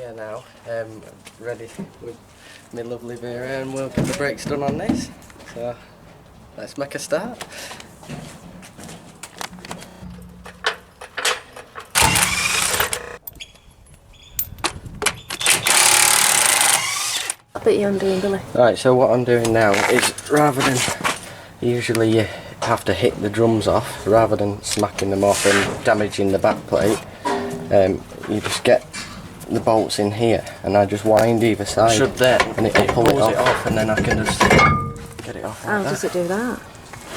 here now, ready with my lovely beer and we'll get the brakes done on this. So let's make a start. I bet you're undoing, Billy. Right, so what I'm doing now is, rather than usually you have to hit the drums off, rather than smacking them off and damaging the back plate, you just get the bolts in here and I just wind either side. Should then, and it pull it off and then I can just get it off. How does it do that?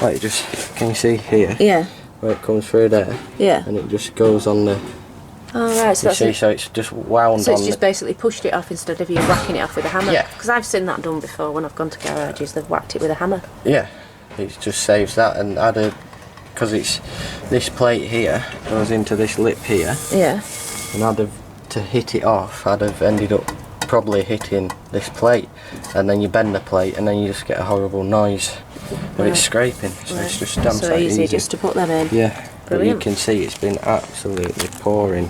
Like, just, can you see here? Yeah. Where it comes through there? Yeah. And it just goes on the... Oh right, so you see, so it's just wound on. So it's just basically pushed it off instead of you whacking it off with a hammer? Yeah. Because I've seen that done before when I've gone to garages, they've whacked it with a hammer. Yeah, it just saves that, and because it's this plate here goes into this lip here. Yeah. And to hit it off, I'd have ended up probably hitting this plate, and then you bend the plate and then you just get a horrible noise. But it's scraping, so it's just damn so easy just to put them in. Yeah. Brilliant. But you can see it's been absolutely pouring.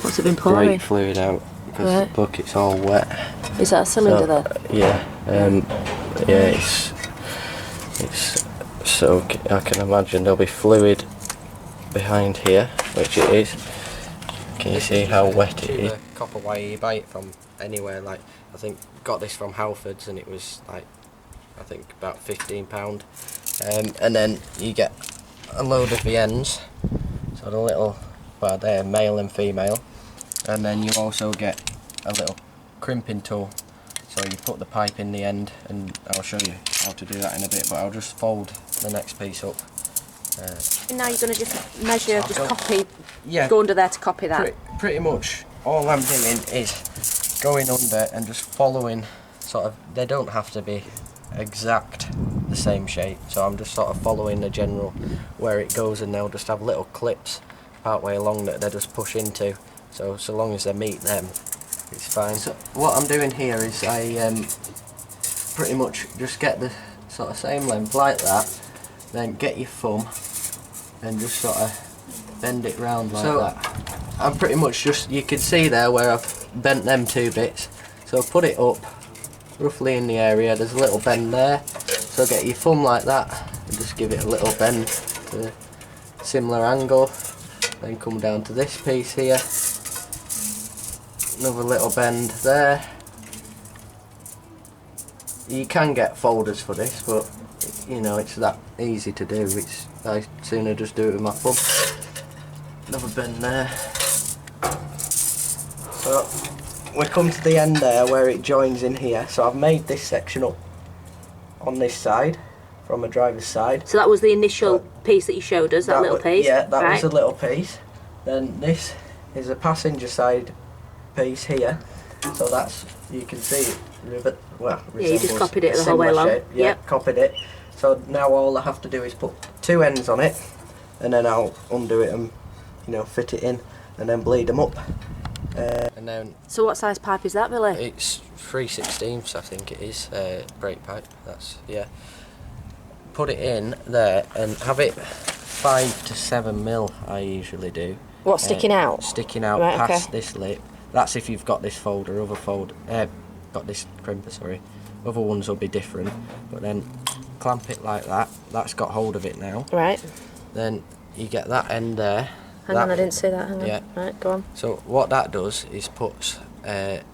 What's it been pouring? Brake fluid out, because look, it's all wet. Is that a cylinder there? Yeah. Yeah, it's so, I can imagine there'll be fluid behind here, which it is. Can you see how wet it is? Copper wire, you buy it from anywhere, like, I think got this from Halfords and it was like, I think about £15. And then you get a load of the ends, so the little, well, they're male and female, and then you also get a little crimping tool, so you put the pipe in the end, and I'll show you how to do that in a bit, but I'll just fold the next piece up. And now you're going to just measure, just copy, yeah, go under there to copy that? Pretty much all I'm doing is going under and just following, sort of, they don't have to be exact the same shape, so I'm just sort of following the general where it goes, and they'll just have little clips part way along that they just push into, so long as they meet them it's fine. So what I'm doing here is I pretty much just get the sort of same length like that, then get your thumb and just sort of bend it round like that. I'm pretty much just, you can see there where I've bent them two bits, so put it up roughly in the area, there's a little bend there, so get your thumb like that and just give it a little bend to a similar angle, then come down to this piece here, another little bend there. You can get folders for this, but you know, it's that easy to do, I sooner just do it with my thumb. Another bend there. So we come to the end there where it joins in here, so I've made this section up on this side, from a driver's side. So that was the initial piece that you showed us, that little piece? Yeah, that was a little piece. Then this is a passenger side piece here, so that's, you can see it, well, yeah, you just copied it the whole way along. Shape. Yeah, yep. Copied it. So now all I have to do is put two ends on it, and then I'll undo it and, you know, fit it in, and then bleed them up. And then, so what size pipe is that, Billy? It's 3/16, I think it is, brake pipe, that's, yeah. Put it in there and have it 5 to 7 mil, I usually do. What, sticking out? Sticking out right, past this lip. That's if you've got this folder, got this crimper, sorry. Other ones will be different, but then clamp it like that. That's got hold of it now. Right. Then you get that end there. Hang on, I didn't see that. Hang on. Yeah. Right, go on. So what that does is puts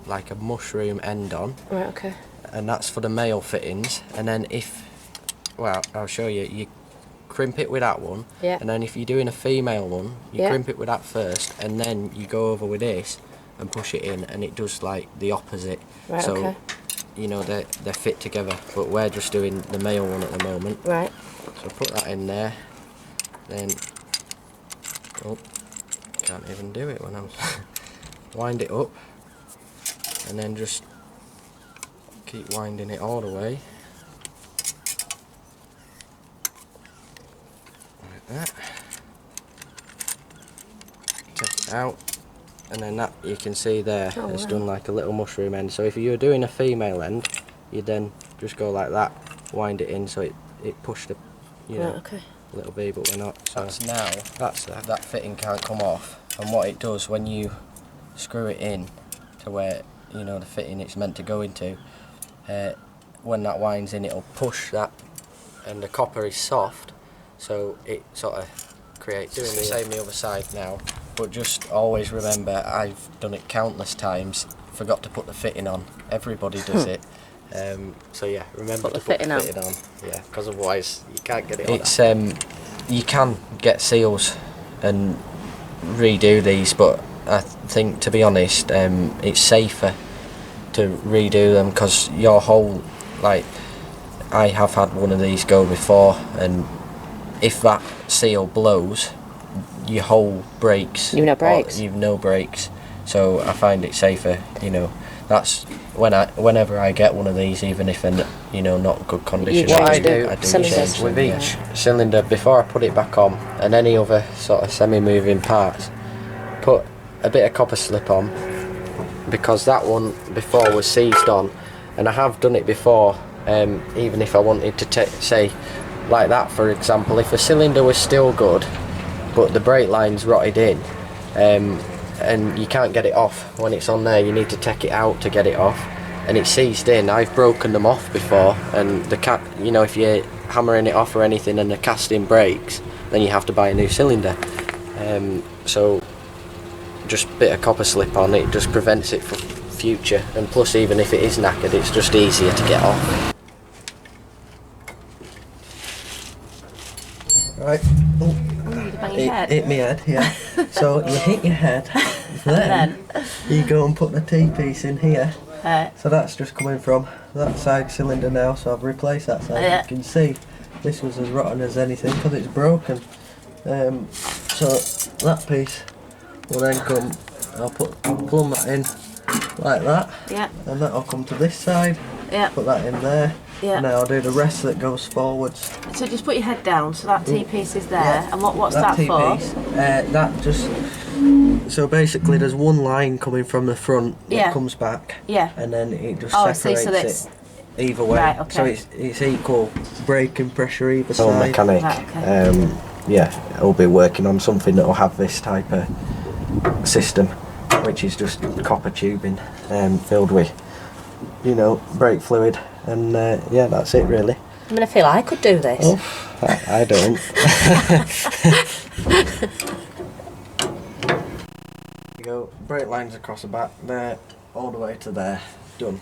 like a mushroom end on. Right, okay. And that's for the male fittings. And then well, I'll show you. You crimp it with that one. Yeah. And then if you're doing a female one, you crimp it with that first, and then you go over with this and push it in, and it does like the opposite. Right, so, okay. You know, they're fit together, but we're just doing the male one at the moment. Right. So put that in there, then, oh, can't even do it when I'm, wind it up, and then just keep winding it all the way. Like that. Take it out. And then that, you can see there, it's done like a little mushroom end. So if you're doing a female end, you then just go like that, wind it in so it pushed the, you know, little bit, but we're not. So that fitting can't come off. And what it does when you screw it in to where, you know, the fitting it's meant to go into, when that winds in, it'll push that, and the copper is soft, so it sort of creates. Doing the same the other side now, but just always remember, I've done it countless times, forgot to put the fitting on. Everybody does it. So yeah, remember to put the fitting on. Yeah, because otherwise you can't get it on. It's you can get seals and redo these, but I think, to be honest, it's safer to redo them, because your whole, like, I have had one of these go before, and if that seal blows, your whole breaks. You've no brakes. You've no brakes. So I find it safer, you know. That's whenever I get one of these, even if in, you know, not good condition. What I do change with each cylinder before I put it back on, and any other sort of semi-moving parts, put a bit of copper slip on, because that one before was seized on, and I have done it before. Even if I wanted to say, like that for example, if a cylinder was still good, but the brake line's rotted in, and you can't get it off when it's on there, you need to take it out to get it off, and it's seized in. I've broken them off before, and you know, if you're hammering it off or anything and the casting breaks, then you have to buy a new cylinder. So just a bit of copper slip on, it just prevents it for future, and plus even if it is knackered, it's just easier to get off. Right. Hit me head, yeah. So you hit your head, then you go and put the T-piece in here. So that's just coming from that side cylinder now, so I've replaced that side. You can see this was as rotten as anything because it's broken. So that piece will then come, I'll plumb that in like that, and that'll come to this side, put that in there. And now I'll do the rest that goes forwards. So just put your head down, so that T-piece is there, and what's that for? That just, so basically there's one line coming from the front that comes back, and then it just separates it either way. Right, okay. So it's equal braking pressure either side. Mechanic, right, okay. I'll be working on something that will have this type of system, which is just copper tubing filled with, you know, brake fluid. And yeah, that's it really. I mean, I feel I could do this. Oh, I don't. You go, brake lines across the back there, all the way to there, done.